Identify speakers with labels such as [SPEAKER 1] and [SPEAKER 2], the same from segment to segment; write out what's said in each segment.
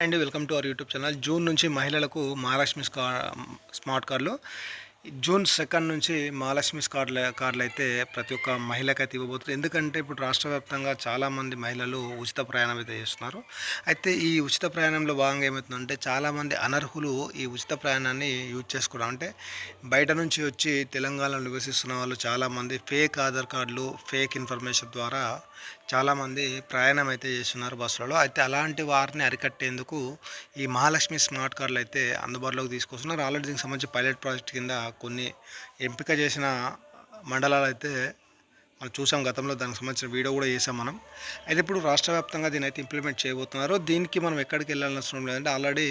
[SPEAKER 1] And welcome to our YouTube channel. June నుంచి మహిళలకు Mahalakshmi smart కార్డులు, జూన్ 2 నుంచి మహాలక్ష్మి కార్డులు అయితే ప్రతి ఒక్క మహిళకైతే ఇవ్వబోతున్నారు. ఎందుకంటే ఇప్పుడు రాష్ట్ర వ్యాప్తంగా చాలామంది మహిళలు ఉచిత ప్రయాణం అయితే చేస్తున్నారు. అయితే ఈ ఉచిత ప్రయాణంలో భాగంగా ఏమవుతుందంటే చాలామంది అనర్హులు ఈ ఉచిత ప్రయాణాన్ని యూజ్ చేసుకోవడం, అంటే బయట నుంచి వచ్చి తెలంగాణలో నివసిస్తున్న వాళ్ళు చాలామంది ఫేక్ ఆధార్ కార్డులు, ఫేక్ ఇన్ఫర్మేషన్ ద్వారా చాలామంది ప్రయాణం అయితే చేస్తున్నారు బస్సులలో. అయితే అలాంటి వారిని అరికట్టేందుకు ఈ మహాలక్ష్మి స్మార్ట్ కార్డులు అయితే అందుబాటులోకి తీసుకొస్తున్నారు. ఆల్రెడీ దీనికి సంబంధించి పైలట్ ప్రాజెక్ట్ కింద కొన్ని ఎంపిక చేసిన మండలాలు అయితే మనం చూసాం. గతంలో దానికి సంబంధించిన వీడియో కూడా చేసాం మనం. అయితే ఇప్పుడు రాష్ట్ర వ్యాప్తంగా దీని అయితే ఇంప్లిమెంట్ చేయబోతున్నారు. దీనికి మనం ఎక్కడికి వెళ్ళాల్సిన అవసరం లేదంటే ఆల్రెడీ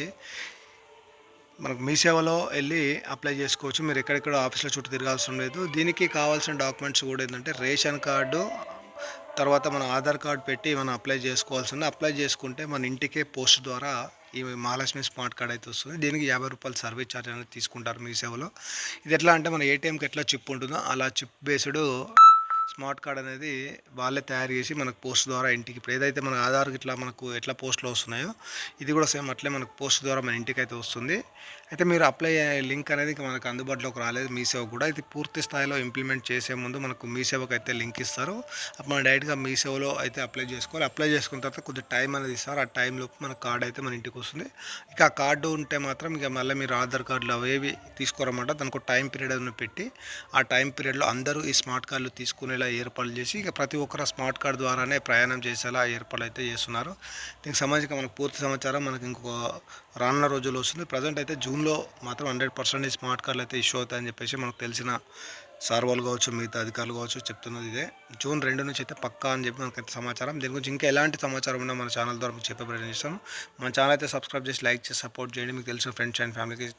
[SPEAKER 1] మనకు మీ సేవలో వెళ్ళి అప్లై చేసుకోవచ్చు. మీరు ఎక్కడెక్కడ ఆఫీసుల చుట్టూ తిరగాల్సిన లేదు. దీనికి కావాల్సిన డాక్యుమెంట్స్ కూడా ఏంటంటే రేషన్ కార్డు, తర్వాత మన ఆధార్ కార్డ్ పెట్టి మనం అప్లై చేసుకోవాల్సింది. అప్లై చేసుకుంటే మన ఇంటికే పోస్ట్ ద్వారా ఈ మహాలక్ష్మి స్మార్ట్ కార్డ్ అయితే వస్తుంది. దీనికి రూ. 50 సర్వీస్ ఛార్జ్ అనేది తీసుకుంటారు మీ సేవలో. ఇది ఎట్లా అంటే మన ఏటీఎంకి ఎట్లా చిప్ ఉంటుందో అలా చిప్ బేస్డ్ స్మార్ట్ కార్డ్ అనేది వాళ్ళే తయారు చేసి మనకు పోస్ట్ ద్వారా ఇంటికి, ఇప్పుడు ఏదైతే మన ఆధార్ ఇట్లా మనకు ఎట్లా పోస్ట్లో వస్తున్నాయో ఇది కూడా సేమ్ అట్లే మనకు పోస్ట్ ద్వారా మన ఇంటికి అయితే వస్తుంది. అయితే మీరు అప్లై అయ్యే లింక్ అనేది మనకు అందుబాటులోకి రాలేదు మీ సేవ కూడా. ఇది పూర్తి స్థాయిలో ఇంప్లిమెంట్ చేసే ముందు మనకు మీ సేవకు అయితే లింక్ ఇస్తారు. అప్పుడు మనం డైరెక్ట్గా మీ సేవలో అయితే అప్లై చేసుకోవాలి. అప్లై చేసుకున్న తర్వాత కొద్దిగా టైం అనేది ఇస్తారు. ఆ టైంలోపు మన కార్డు అయితే మన ఇంటికి వస్తుంది. ఇక ఆ కార్డు ఉంటే మాత్రం ఇక మళ్ళీ మీరు ఆధార్ కార్డులు అవేవి తీసుకోరన్నమాట. దానికి ఒక టైం పీరియడ్ అని పెట్టి ఆ టైం పీరియడ్లో అందరూ ఈ స్మార్ట్ కార్డులు తీసుకునేలా ఏర్పాట్లు చేసి ఇక ప్రతి ఒక్కరు స్మార్ట్ కార్డు ద్వారానే ప్రయాణం చేసేలా ఏర్పాట్లు అయితే చేస్తున్నారు. దీనికి సంబంధించి మనకు పూర్తి సమాచారం మనకు ఇంకొక రానున్న రోజుల్లో వస్తుంది. ప్రజెంట్ అయితే జూన్లో మాత్రం 100% ఈ స్మార్ట్ కార్డులు అయితే ఇష్యూ అవుతాయని చెప్పేసి మనకు తెలిసిన సార్ వాళ్ళు కావచ్చు, మిగతా అధికారులు కావచ్చు చెప్తున్నది ఇదే. జూన్ 2 నుంచి అయితే పక్కా అని చెప్పి మనకైతే సమాచారం. దీని గురించి ఇంకా ఎలాంటి సమాచారం ఉన్నా మన ఛానల్ ద్వారా మీకు చెప్పే ప్రయత్నం చేస్తాను. మన ఛానల్ అయితే సబ్స్క్రైబ్ చేసి లైక్ చేసి సపోర్ట్ చేయండి. మీకు తెలిసిన ఫ్రెండ్స్ అండ్ ఫ్యామిలీకి